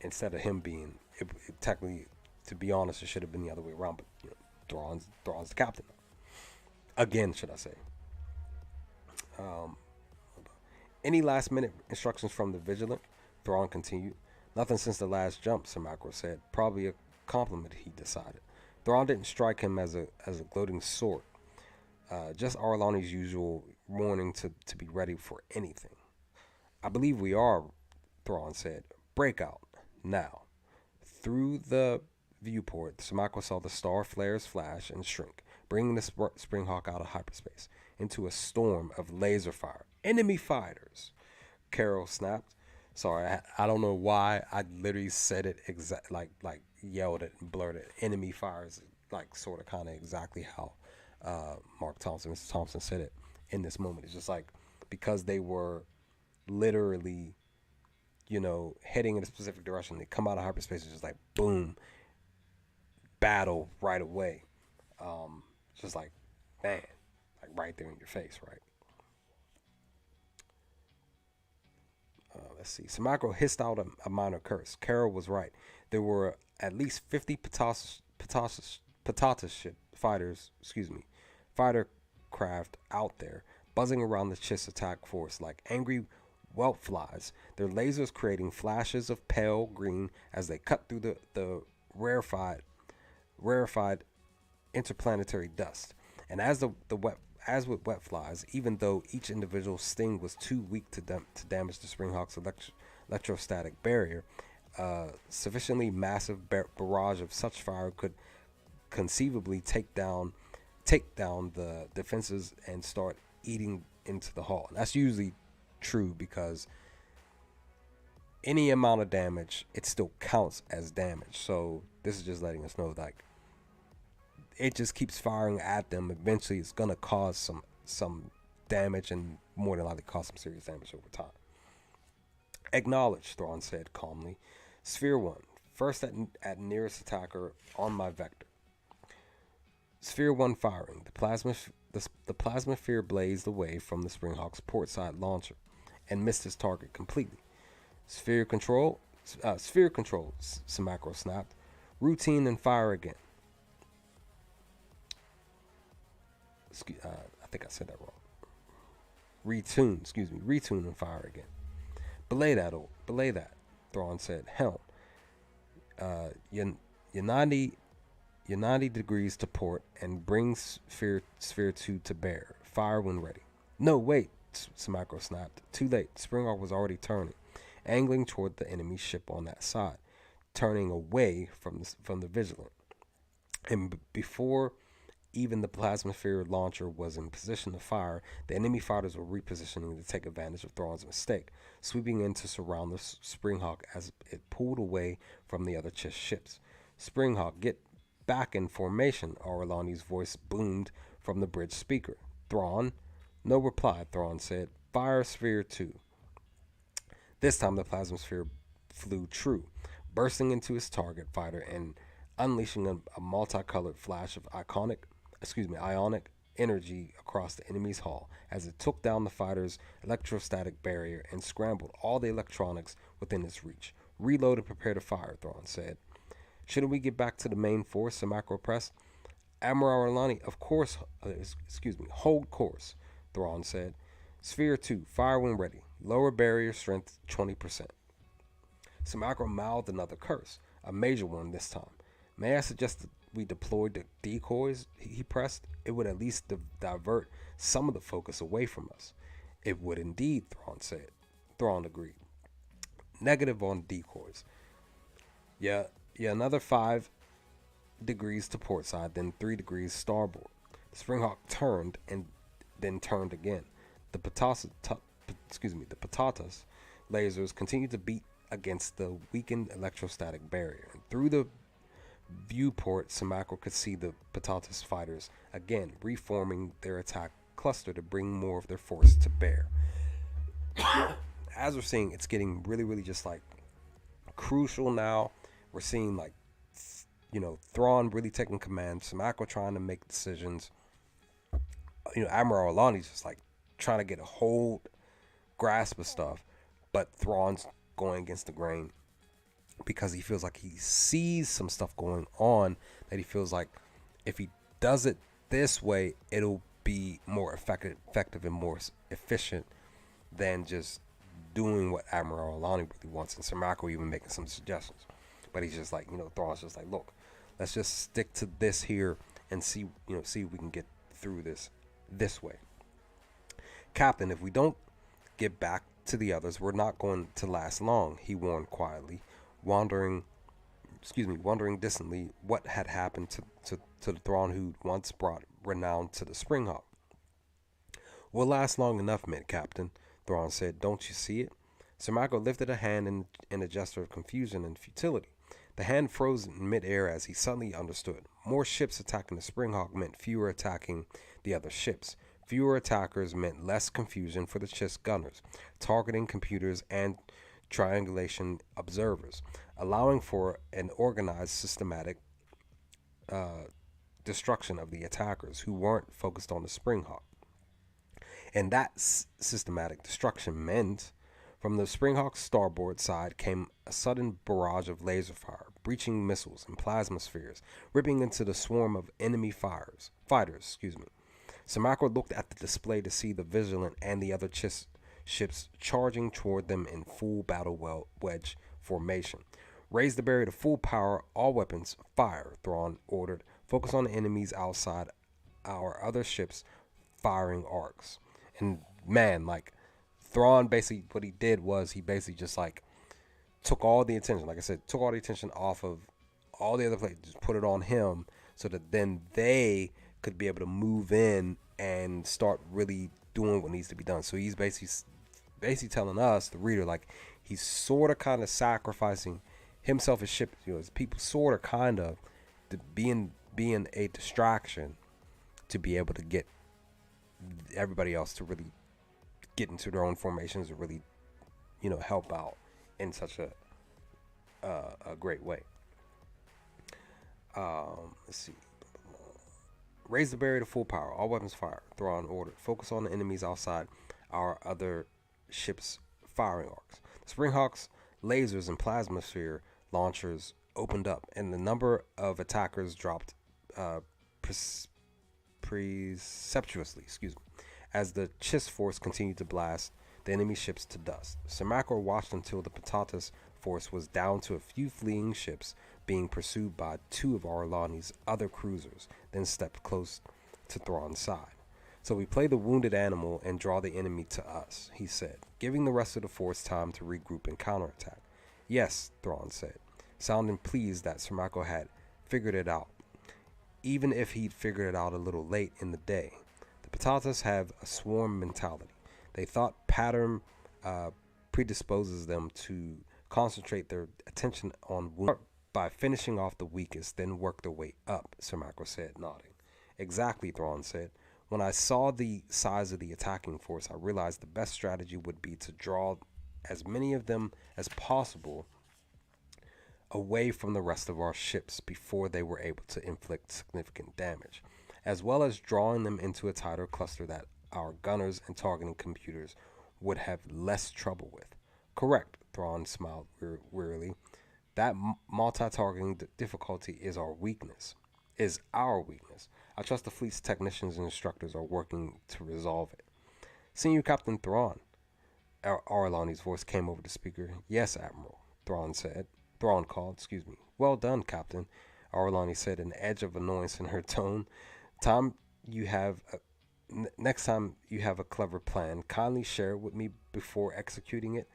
Instead of him being, it technically, to be honest, it should have been the other way around, but Thrawn's the captain. Again, should I say. Any last minute instructions from the Vigilant? Thrawn continued. Nothing since the last jump, Samacro said. Probably a compliment, he decided. Thrawn didn't strike him as a gloating sort. Just Arlani's usual warning to be ready for anything. I believe we are, Thrawn said. Breakout. Now. Through the viewport, Samacro saw the star flares flash and shrink, bringing the Springhawk out of hyperspace into a storm of laser fire. Enemy fighters, Carol snapped. Sorry, I don't know why I literally said it like yelled it and blurted. Enemy fires, like sort of kind of exactly how Mr. Thompson said it in this moment. It's just like because they were literally, heading in a specific direction. They come out of hyperspace, it's just like boom, battle right away. Just like, man, like right there in your face, right? Let's see. Samacro hissed out a minor curse. Carol was right. There were at least 50 Patatas ship fighters, fighter craft out there, buzzing around the Chiss attack force like angry whelp flies, their lasers creating flashes of pale green as they cut through the rarefied interplanetary dust. And as with wet flies, even though each individual sting was too weak to damage the Springhawk's electrostatic barrier, sufficiently massive barrage of such fire could conceivably take down the defenses and start eating into the hull. And that's usually true because any amount of damage, it still counts as damage. So this is just letting us know, like, it just keeps firing at them. Eventually, it's gonna cause some damage and more than likely cause some serious damage over time. Acknowledged, Thrawn said calmly. Sphere 1, first at nearest attacker on my vector. Sphere 1 firing. The plasma sphere blazed away from the Springhawk's portside launcher and missed his target completely. Sphere control, Samacro snapped. Routine and fire again. I think I said that wrong. Retune and fire again. Belay that, Thrawn said. Helm. You're 90 degrees to port and bring sphere 2 to bear. Fire when ready. No, wait, Samacro snapped. Too late. Springhawk was already turning, angling toward the enemy ship on that side, turning away from the Vigilant. And before even the plasma sphere launcher was in position to fire, the enemy fighters were repositioning to take advantage of Thrawn's mistake, sweeping in to surround the Springhawk as it pulled away from the other Chiss ships. Springhawk, get back in formation, Aurelani's voice boomed from the bridge speaker. Thrawn? No reply, Thrawn said. Fire Sphere 2. This time the plasma sphere flew true, bursting into his target fighter and unleashing a multicolored flash of ionic energy across the enemy's hull as it took down the fighter's electrostatic barrier and scrambled all the electronics within its reach. Reload and prepare to fire, Thrawn said. Shouldn't we get back to the main force? Samacro pressed. Admiral Aurelani, of course, hold course, Thrawn said. Sphere 2, fire when ready. Lower barrier strength 20%. Samacro mouthed another curse, a major one this time. May I suggest that we deployed the decoys? He pressed. It would at least divert some of the focus away from us. It would indeed, Thrawn said. Thrawn agreed. Negative on decoys. Yeah, another 5 degrees to port side, then 3 degrees starboard. The Springhawk turned and then turned again. The Patatas lasers continued to beat against the weakened electrostatic barrier. And through the viewport, Samacro could see the Patatas fighters again reforming their attack cluster to bring more of their force to bear. As we're seeing, it's getting really, really just like crucial now. We're seeing like, Thrawn really taking command, Samacro trying to make decisions. Admiral Alani's just like trying to get a hold, grasp of stuff, but Thrawn's going against the grain because he feels like he sees some stuff going on that he feels like if he does it this way, it'll be more effective and more efficient than just doing what Admiral Alani really wants. And Samacro even making some suggestions, but he's just like, Thrawn's just like, look, let's just stick to this here and see if we can get through this way. Captain, if we don't get back to the others, we're not going to last long, he warned quietly, wondering distantly what had happened to the Thrawn who once brought renowned to the Springhawk. We'll last long enough, Mid-Captain, Thrawn said. Don't you see it? Sir Michael lifted a hand in a gesture of confusion and futility. The hand froze in midair as he suddenly understood. More ships attacking the Springhawk meant fewer attacking the other ships. Fewer attackers meant less confusion for the Chiss gunners, targeting computers and triangulation observers, allowing for an organized, systematic destruction of the attackers who weren't focused on the Springhawk. And that systematic destruction meant from the Springhawk's starboard side came a sudden barrage of laser fire, breaching missiles and plasma spheres, ripping into the swarm of enemy fighters. Samako looked at the display to see the Vigilant and the other Chiss ships charging toward them in full battle wedge formation. Raise the barrier to full power, all weapons, fire, Thrawn ordered. Focus on the enemies outside our other ships' firing arcs. And man, like, Thrawn basically, what he did was he basically just like took all the attention, like I said, took all the attention off of all the other players, just put it on him so that then they could be able to move in and start really doing what needs to be done. So he's basically telling us, the reader, like he's sort of kind of sacrificing himself as ship, as people sort of kind of being a distraction to be able to get everybody else to really get into their own formations and really, help out in such a great way. Let's see. Raise the barrier to full power. All weapons fire. Thrawn ordered. Focus on the enemies outside our other ships' firing arcs. The Springhawk's lasers and plasma sphere launchers opened up, and the number of attackers dropped precipitously. As the Chiss force continued to blast the enemy ships to dust. Samakor watched until the Patatas force was down to a few fleeing ships being pursued by two of Arlani's other cruisers, then stepped close to Thrawn's side. So we play the wounded animal and draw the enemy to us, he said, giving the rest of the force time to regroup and counterattack. Yes, Thrawn said, sounding pleased that Samako had figured it out, even if he'd figured it out a little late in the day. The Patatas have a swarm mentality. They thought pattern predisposes them to concentrate their attention on wounds by finishing off the weakest, then work their way up, Samako said, nodding. Exactly, Thrawn said. When I saw the size of the attacking force, I realized the best strategy would be to draw as many of them as possible away from the rest of our ships before they were able to inflict significant damage, as well as drawing them into a tighter cluster that our gunners and targeting computers would have less trouble with. Correct, Thrawn smiled wearily. That multi-targeting difficulty is our weakness. I trust the fleet's technicians and instructors are working to resolve it. Senior Captain Thrawn, Arlani's voice came over the speaker. Yes, Admiral, Thrawn called, Well done, Captain, Arlani said, an edge of annoyance in her tone. Next time you have a clever plan, kindly share it with me before executing it.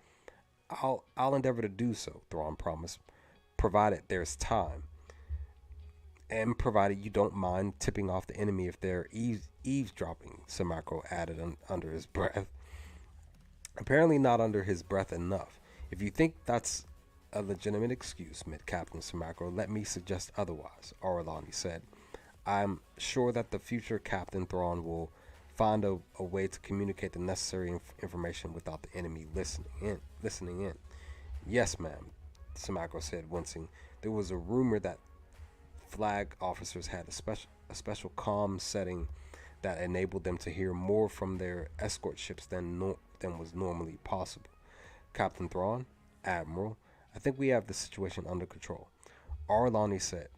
I'll endeavor to do so, Thrawn promised, provided there's time. And provided you don't mind tipping off the enemy if they're eavesdropping, Samako added under his breath. Apparently not under his breath enough. If you think that's a legitimate excuse, Mid-Captain Samako, let me suggest otherwise, Arlani said. I'm sure that the future Captain Thrawn will find a way to communicate the necessary information without the enemy listening in. Yes, ma'am, Samako said, wincing. There was a rumor that flag officers had a special comm setting that enabled them to hear more from their escort ships than was normally possible. Captain Thrawn, Admiral, I think we have the situation under control. Arlani said,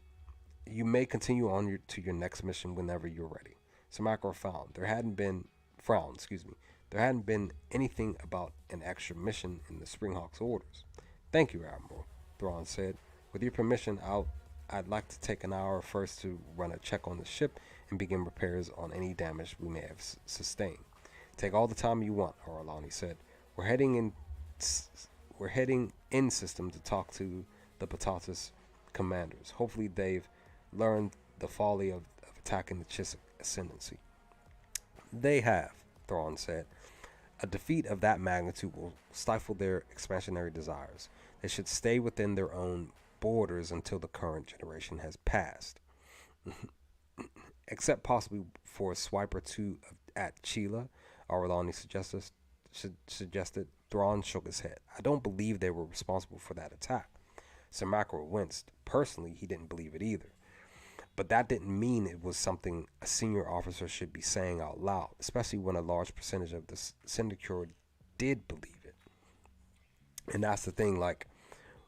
you may continue on to your next mission whenever you're ready. Samako frowned. There hadn't been anything about an extra mission in the Springhawk's orders. Thank you, Admiral, Thrawn said. With your permission, I'd like to take an hour first to run a check on the ship and begin repairs on any damage we may have sustained. Take all the time you want, Arlani said. We're heading in system to talk to the Patatas commanders. Hopefully they've learned the folly of attacking the Chiss Ascendancy. They have, Thrawn said. A defeat of that magnitude will stifle their expansionary desires. They should stay within their own borders until the current generation has passed. Except possibly for a swipe or two at Chila, Arlani suggested. Thrawn shook his head. I don't believe they were responsible for that attack. Sir Mackerel winced. Personally, he didn't believe it either. But that didn't mean it was something a senior officer should be saying out loud, especially when a large percentage of the Syndicate did believe it. And that's the thing, like,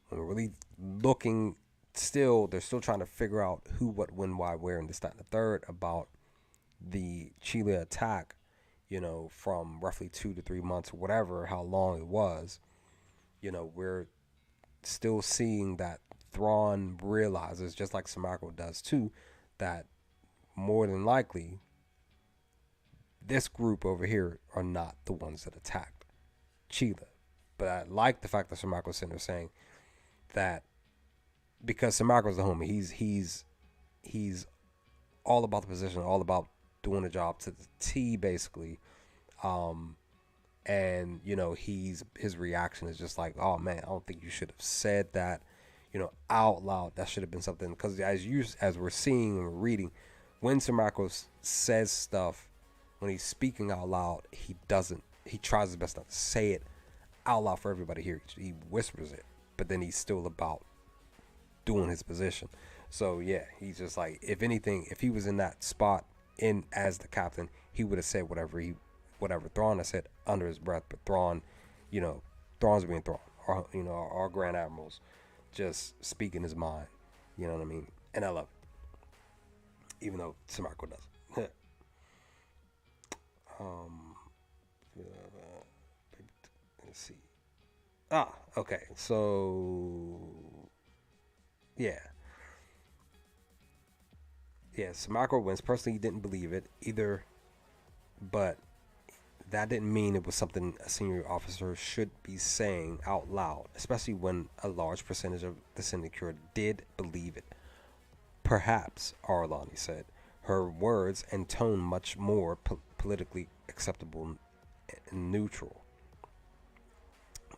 when we're really looking, they're still trying to figure out who, what, when, why, where, and this, that, and the third about the Chile attack, from roughly 2 to 3 months, or whatever, how long it was. We're still seeing that Thrawn realizes, just like Samako does too, that more than likely this group over here are not the ones that attacked Chila. But I like the fact that Samako's sitting there saying that because Samako's the homie, he's all about the position, all about doing the job to the T, basically. And his reaction is just like, oh man, I don't think you should have said that, out loud. That should have been something, because as we're seeing and we're reading, when Sir Marcos says stuff, when he's speaking out loud, he tries his best not to say it out loud for everybody to hear. He whispers it, but then he's still about doing his position. So yeah, he's just like, if anything, if he was in that spot as the captain, he would have said whatever Thrawn has said under his breath. But Thrawn's being Thrawn, or our Grand Admiral's just speaking his mind. You know what I mean? And I love it, even though Samarco doesn't. Let's see. Okay. So yeah. Samarco wins. Personally, he didn't believe it either, but that didn't mean it was something a senior officer should be saying out loud, especially when a large percentage of the Syndicate did believe it. Perhaps, Arlani said, her words and tone much more politically acceptable and neutral.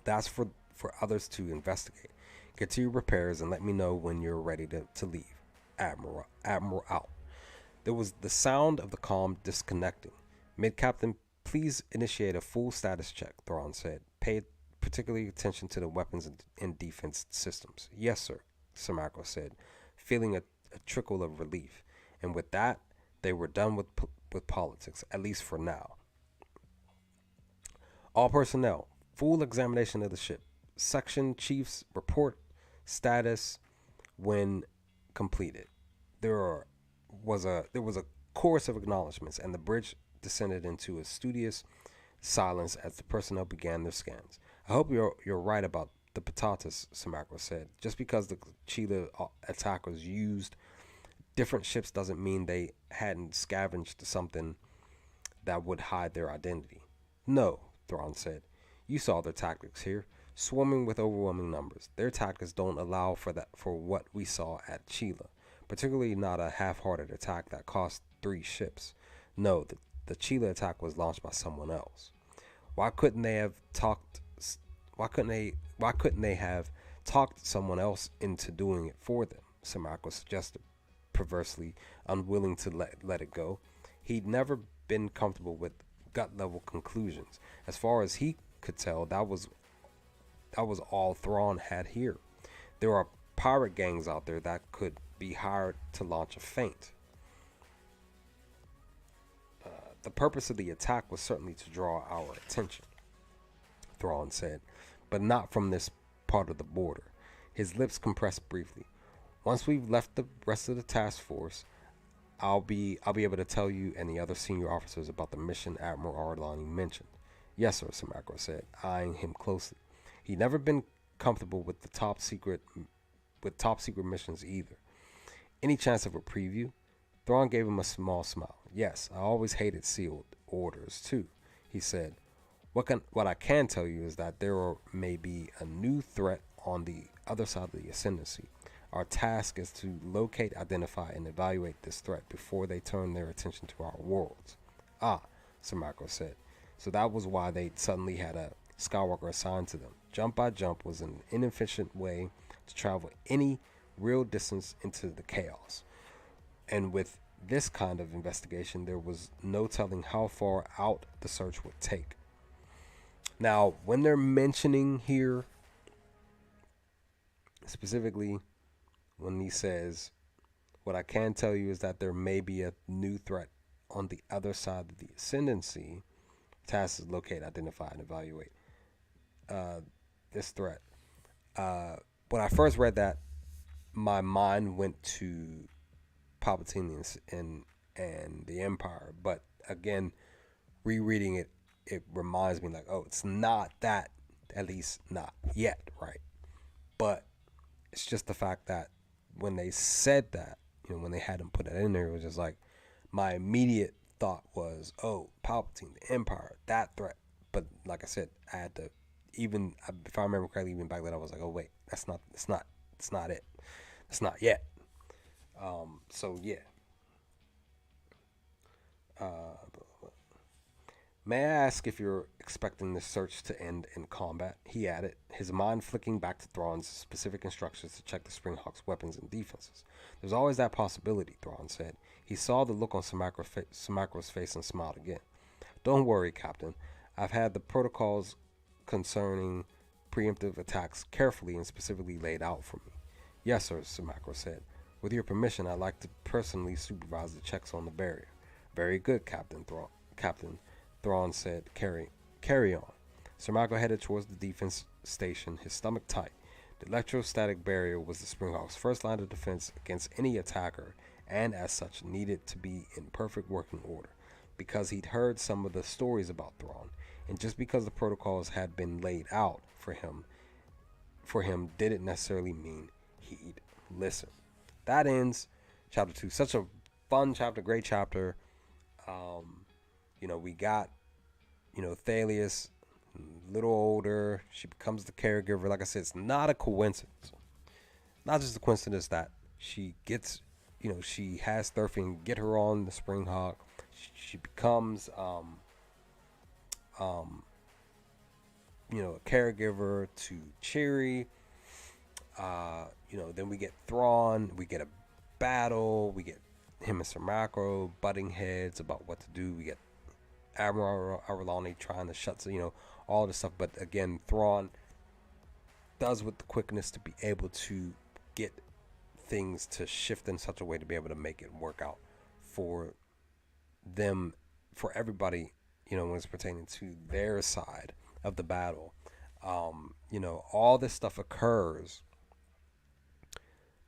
That's for others to investigate. Get to your repairs and let me know when you're ready to leave. Admiral out. There was the sound of the comm disconnecting. Mid-Captain, please initiate a full status check, Thrawn said. Pay particular attention to the weapons and defense systems. Yes, sir, Samarco said, feeling a trickle of relief. And with that, they were done with politics, at least for now. All personnel, full examination of the ship. Section chiefs report status when completed. There was a chorus of acknowledgments, and the bridge descended into a studious silence as the personnel began their scans. I hope you're right about the patatas, Samarco said. Just because the Chile attackers used different ships doesn't mean they hadn't scavenged something that would hide their identity. No, Thrawn said. You saw their tactics here, swarming with overwhelming numbers. Their tactics don't allow for what we saw at Chile, particularly not a half-hearted attack that cost 3 ships. No, the Chile attack was launched by someone else. Why couldn't they have talked someone else into doing it for them? Samarco suggested, perversely unwilling to let it go. He'd never been comfortable with gut level conclusions. As far as he could tell, that was all Thrawn had here. There are pirate gangs out there that could be hired to launch a feint. The purpose of the attack was certainly to draw our attention, Thrawn said, but not from this part of the border. His lips compressed briefly. Once we've left the rest of the task force, I'll be able to tell you and the other senior officers about the mission Admiral Arlani mentioned. Yes, sir, Samarco said, eyeing him closely. He'd never been comfortable with top secret missions either. Any chance of a preview? Thrawn gave him a small smile. Yes, I always hated sealed orders too, he said. What I can tell you is that there may be a new threat on the other side of the Ascendancy. Our task is to locate, identify, and evaluate this threat before they turn their attention to our worlds. Ah, Sir Marco said. So that was why they suddenly had a Skywalker assigned to them. Jump by jump was an inefficient way to travel any real distance into the chaos. And with this kind of investigation, there was no telling how far out the search would take. Now, when they're mentioning here, specifically when he says, what I can tell you is that there may be a new threat on the other side of the Ascendancy. Task is locate, identify, and evaluate this threat. When I first read that, my mind went to Palpatine and the Empire. But again, rereading it, it reminds me like, oh, it's not that, at least not yet, right? But it's just the fact that when they said that, when they had him put it in there, it was just like, my immediate thought was, oh, Palpatine, the Empire, that threat. But like I said, I had to, even if I remember correctly, even back then I was like, oh wait, it's not it, it's not yet. So yeah. May I ask if you're expecting this search to end in combat? He added, his mind flicking back to Thrawn's specific instructions to check the Springhawk's weapons and defenses. There's always that possibility, Thrawn said. He saw the look on Samacro's face and smiled again. Don't worry, Captain. I've had the protocols concerning preemptive attacks carefully and specifically laid out for me. Yes, sir, Samacro said. With your permission, I'd like to personally supervise the checks on the barrier. Very good, Captain Thrawn said. Carry on. Samacro headed towards the defense station, his stomach tight. The electrostatic barrier was the Springhawk's first line of defense against any attacker, and as such needed to be in perfect working order, because he'd heard some of the stories about Thrawn, and just because the protocols had been laid out for him didn't necessarily mean he'd listen. That ends chapter 2. Such a fun chapter, great chapter. We got, Thalius, a little older. She becomes the caregiver. Like I said, it's not a coincidence. Not just a coincidence that she gets, she has Thurfing get her on the Springhawk. She becomes, a caregiver to Cheery. Then we get Thrawn. We get a battle. We get him and Sir Macro butting heads about what to do. We get Admiral Arulani trying to shut, all this stuff. But again, Thrawn does with the quickness to be able to get things to shift in such a way to be able to make it work out for them, for everybody, when it's pertaining to their side of the battle. All this stuff occurs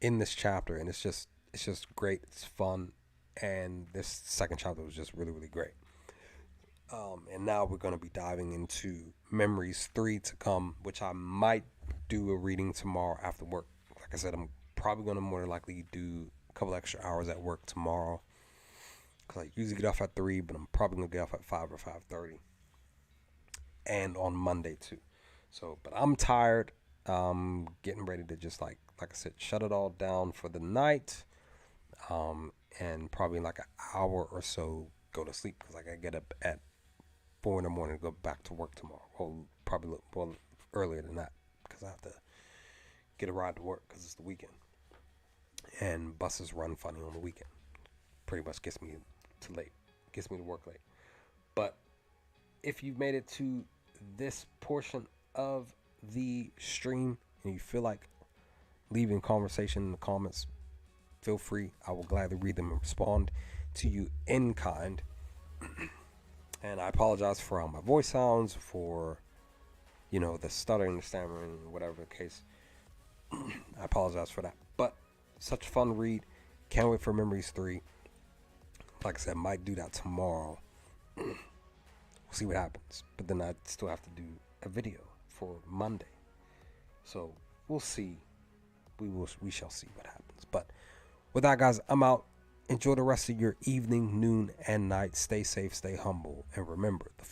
in this chapter, and it's just great. It's fun, and this second chapter was just really, really great. And now we're going to be diving into Memories 3 to come, which I might do a reading tomorrow after work. Like I said, I'm probably going to more than likely do a couple extra hours at work tomorrow, because I usually get off at 3, but I'm probably going to get off at 5 or 5:30, and on Monday too. So, but I'm tired. Getting ready to just like I said, shut it all down for the night, and probably like an hour or so go to sleep, because I gotta get up at 4 in the morning to go back to work tomorrow. Well, probably earlier than that, because I have to get a ride to work because it's the weekend, and buses run funny on the weekend. Pretty much gets me to work late. But if you've made it to this portion of the stream and you feel like leaving conversation in the comments, feel free. I will gladly read them and respond to you in kind. And I apologize for how my voice sounds, for the stuttering, the stammering, whatever the case. I apologize for that. But such a fun read. Can't wait for Memories 3. Like I said, might do that tomorrow. We'll see what happens. But then I still have to do a video for Monday. So we'll see. We shall see what happens. But with that, guys, I'm out. Enjoy the rest of your evening, noon, and night. Stay safe, stay humble, and remember, the